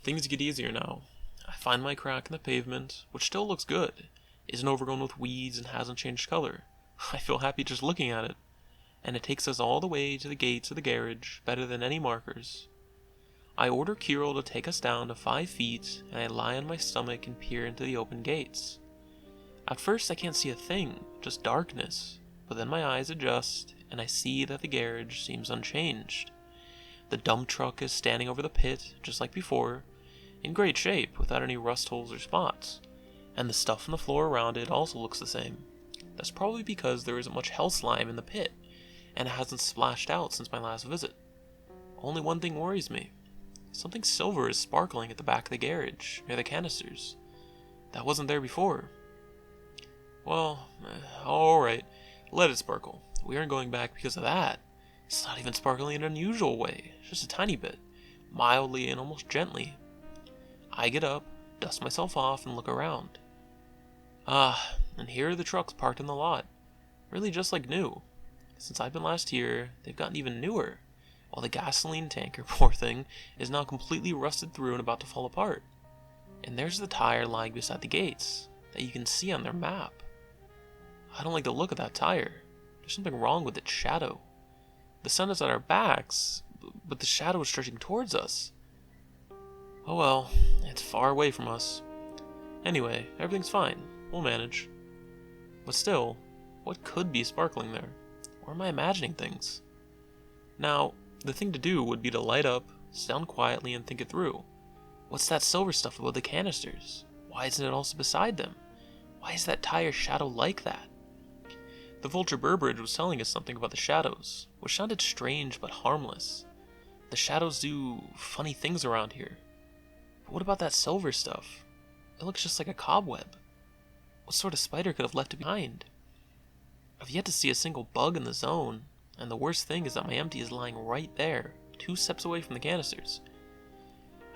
Things get easier now. I find my crack in the pavement, which still looks good, isn't overgrown with weeds and hasn't changed color. I feel happy just looking at it. And it takes us all the way to the gates of the garage, better than any markers. I order Kirill to take us down to 5 feet, and I lie on my stomach and peer into the open gates. At first I can't see a thing, just darkness, but then my eyes adjust, and I see that the garage seems unchanged. The dump truck is standing over the pit, just like before, in great shape, without any rust holes or spots, and the stuff on the floor around it also looks the same. That's probably because there isn't much hell slime in the pit, and it hasn't splashed out since my last visit. Only one thing worries me. Something silver is sparkling at the back of the garage, near the canisters. That wasn't there before. Well, alright, let it sparkle. We aren't going back because of that. It's not even sparkling in an unusual way, just a tiny bit, mildly and almost gently. I get up, dust myself off, and look around. And here are the trucks parked in the lot, really just like new. Since I've been last here, they've gotten even newer, while the gasoline tanker, poor thing, is now completely rusted through and about to fall apart. And there's the tire lying beside the gates, that you can see on their map. I don't like the look of that tire. There's something wrong with its shadow. The sun is at our backs, but the shadow is stretching towards us. Oh well, it's far away from us. Anyway, everything's fine. We'll manage. But still, what could be sparkling there? Or am I imagining things? Now, the thing to do would be to light up, sit down quietly, and think it through. What's that silver stuff above the canisters? Why isn't it also beside them? Why is that tire shadow like that? The Vulture Burbridge was telling us something about the shadows, which sounded strange but harmless. The shadows do funny things around here. But what about that silver stuff? It looks just like a cobweb. What sort of spider could have left it behind? I've yet to see a single bug in the zone, and the worst thing is that my empty is lying right there, 2 steps away from the canisters.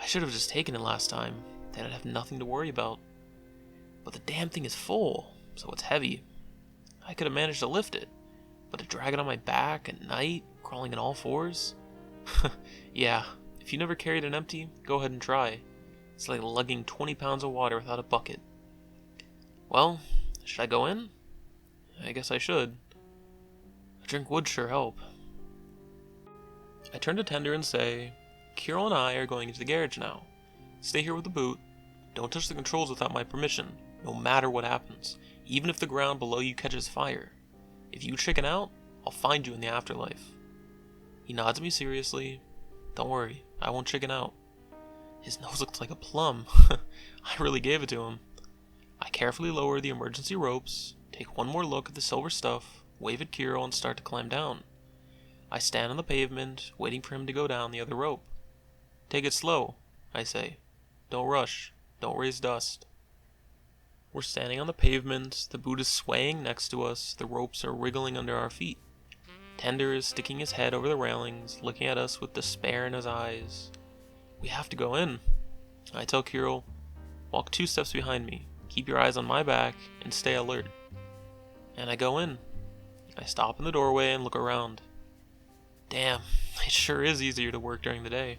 I should have just taken it last time, then I'd have nothing to worry about. But the damn thing is full, so it's heavy. I could have managed to lift it, but to drag it on my back at night, crawling on all 4s? Yeah, if you never carried an empty, go ahead and try. It's like lugging 20 pounds of water without a bucket. Well, should I go in? I guess I should. A drink would sure help. I turn to Tender and say, Kirill and I are going into the garage now. Stay here with the boot. Don't touch the controls without my permission, no matter what happens, even if the ground below you catches fire. If you chicken out, I'll find you in the afterlife. He nods at me seriously. Don't worry, I won't chicken out. His nose looks like a plum. I really gave it to him. I carefully lower the emergency ropes, take one more look at the silver stuff, wave at Kirill, and start to climb down. I stand on the pavement, waiting for him to go down the other rope. Take it slow, I say. Don't rush. Don't raise dust. We're standing on the pavement, the boot is swaying next to us, the ropes are wriggling under our feet. Tender is sticking his head over the railings, looking at us with despair in his eyes. We have to go in. I tell Kirill, walk 2 steps behind me, keep your eyes on my back, and stay alert. And I go in. I stop in the doorway and look around. Damn, it sure is easier to work during the day.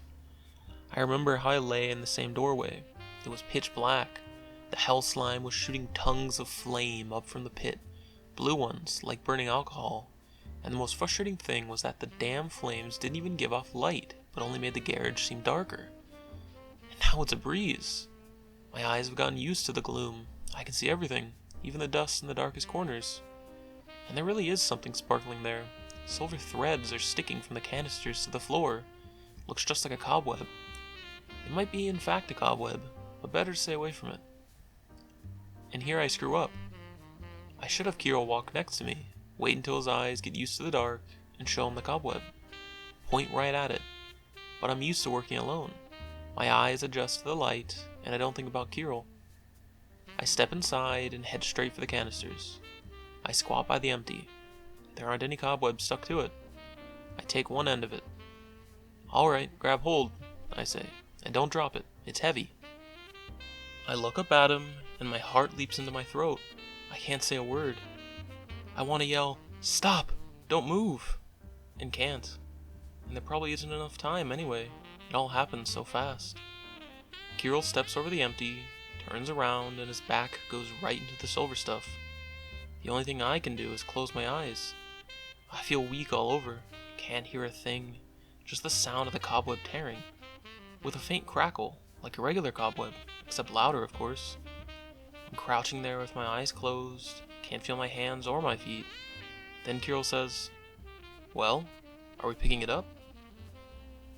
I remember how I lay in the same doorway. It was pitch black. The hell slime was shooting tongues of flame up from the pit, blue ones, like burning alcohol. And the most frustrating thing was that the damn flames didn't even give off light, but only made the garage seem darker. And now it's a breeze. My eyes have gotten used to the gloom. I can see everything, even the dust in the darkest corners. And there really is something sparkling there. Silver threads are sticking from the canisters to the floor. Looks just like a cobweb. It might be in fact a cobweb, but better to stay away from it. And here I screw up. I should have Kirill walk next to me, wait until his eyes get used to the dark, and show him the cobweb. Point right at it. But I'm used to working alone. My eyes adjust to the light, and I don't think about Kirill. I step inside and head straight for the canisters. I squat by the empty. There aren't any cobwebs stuck to it. I take one end of it. Alright, grab hold, I say, and don't drop it. It's heavy. I look up at him, and my heart leaps into my throat. I can't say a word. I want to yell, stop! Don't move! And can't. And there probably isn't enough time anyway. It all happens so fast. Kirill steps over the empty, turns around, and his back goes right into the silver stuff. The only thing I can do is close my eyes. I feel weak all over, can't hear a thing, just the sound of the cobweb tearing, with a faint crackle, like a regular cobweb, except louder, of course. I'm crouching there with my eyes closed, can't feel my hands or my feet. Then Kirill says, "Well, are we picking it up?"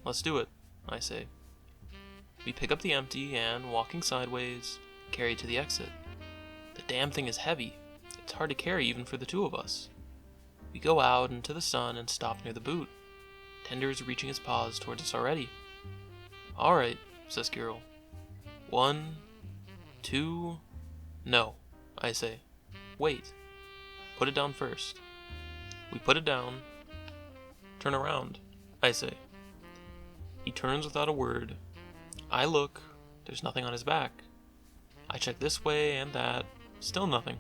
"Let's do it," I say. We pick up the empty and, walking sideways, carry it to the exit. The damn thing is heavy. It's hard to carry even for the two of us. We go out into the sun and stop near the boot. Tender is reaching his paws towards us already. "All right," says Kirill. "1, 2... No," I say. "Wait. Put it down first." We put it down. "Turn around," I say. He turns without a word. I look. There's nothing on his back. I check this way and that. Still nothing.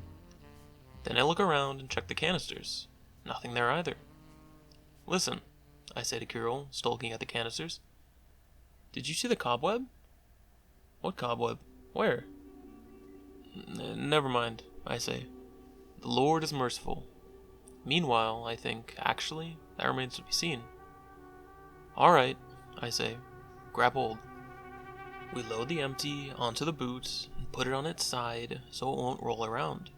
Then I look around and check the canisters. Nothing there either. "Listen," I say to Kirill, still looking at the canisters. "Did you see the cobweb?" "What cobweb? Where?" Never mind," I say. "The Lord is merciful. Meanwhile, I think, actually, that remains to be seen." "All right," I say. "Grab hold." We load the empty onto the boot and put it on its side so it won't roll around.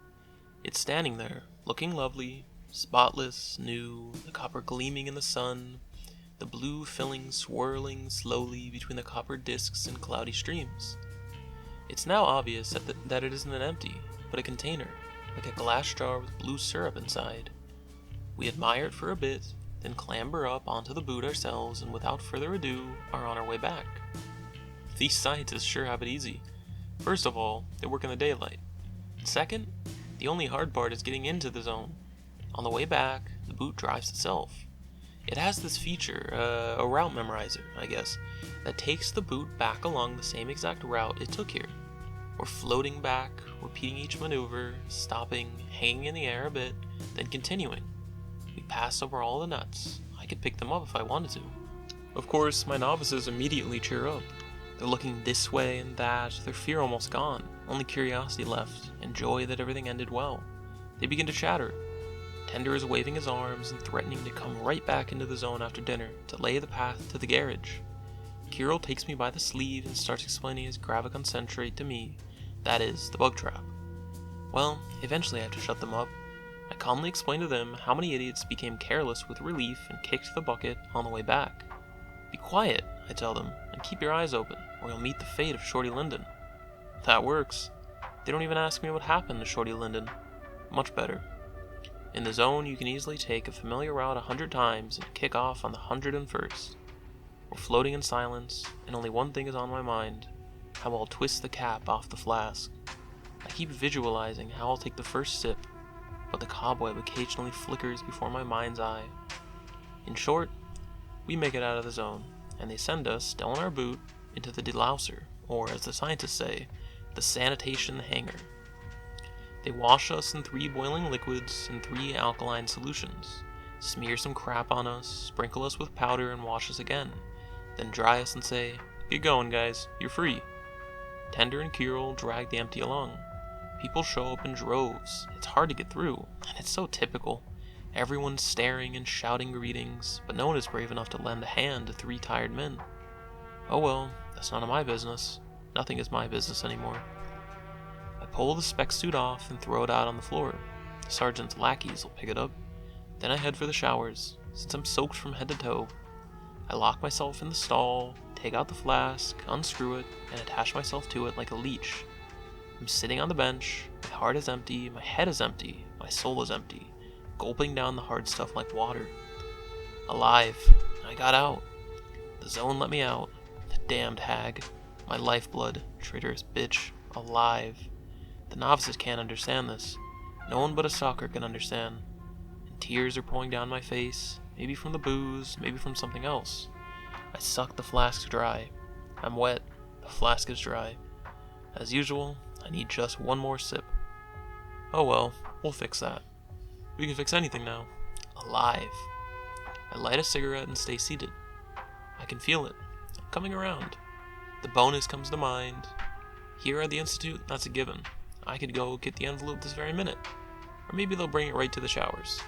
It's standing there, looking lovely, spotless, new, the copper gleaming in the sun, the blue filling swirling slowly between the copper discs and cloudy streams. It's now obvious that it isn't an empty, but a container, like a glass jar with blue syrup inside. We admire it for a bit, then clamber up onto the boot ourselves and without further ado are on our way back. These scientists sure have it easy. First of all, they work in the daylight. Second, the only hard part is getting into the zone. On the way back, the boot drives itself. It has this feature, a route memorizer, I guess, that takes the boot back along the same exact route it took here. We're floating back, repeating each maneuver, stopping, hanging in the air a bit, then continuing. We pass over all the nuts. I could pick them up if I wanted to. Of course, my novices immediately cheer up. They're looking this way and that, their fear almost gone, only curiosity left, and joy that everything ended well. They begin to chatter. Tender is waving his arms and threatening to come right back into the zone after dinner to lay the path to the garage. Kirill takes me by the sleeve and starts explaining his graviconcentrate to me, that is, the bug trap. Well, eventually I have to shut them up. I calmly explain to them how many idiots became careless with relief and kicked the bucket on the way back. "Be quiet," I tell them, "and keep your eyes open, or you'll meet the fate of Shorty Linden." That works. They don't even ask me what happened to Shorty Linden. Much better. In the zone, you can easily take a familiar route 100 times and kick off on the 101st. We're floating in silence, and only one thing is on my mind: how I'll twist the cap off the flask. I keep visualizing how I'll take the first sip, but the cobweb occasionally flickers before my mind's eye. In short, we make it out of the zone, and they send us, still in our boot, into the delouser, or as the scientists say, the sanitation hangar. They wash us in 3 boiling liquids and 3 alkaline solutions, smear some crap on us, sprinkle us with powder, and wash us again, then dry us and say, "Get going, guys, you're free." Tender and Kirill drag the empty along. People show up in droves. It's hard to get through, and it's so typical. Everyone's staring and shouting greetings, but no one is brave enough to lend a hand to 3 tired men. Oh well, that's none of my business. Nothing is my business anymore. I pull the spec suit off and throw it out on the floor. The sergeant's lackeys will pick it up. Then I head for the showers, since I'm soaked from head to toe. I lock myself in the stall, take out the flask, unscrew it, and attach myself to it like a leech. I'm sitting on the bench, my heart is empty, my head is empty, my soul is empty, gulping down the hard stuff like water. Alive. I got out. The zone let me out. The damned hag. My lifeblood. Traitorous bitch. Alive. The novices can't understand this. No one but a stalker can understand. And tears are pouring down my face, maybe from the booze, maybe from something else. I suck the flask dry. I'm wet. The flask is dry. As usual, I need just one more sip. Oh well, we'll fix that. We can fix anything now. Alive. I light a cigarette and stay seated. I can feel it. I'm coming around. The bonus comes to mind. Here at the Institute, that's a given. I could go get the envelope this very minute. Or maybe they'll bring it right to the showers.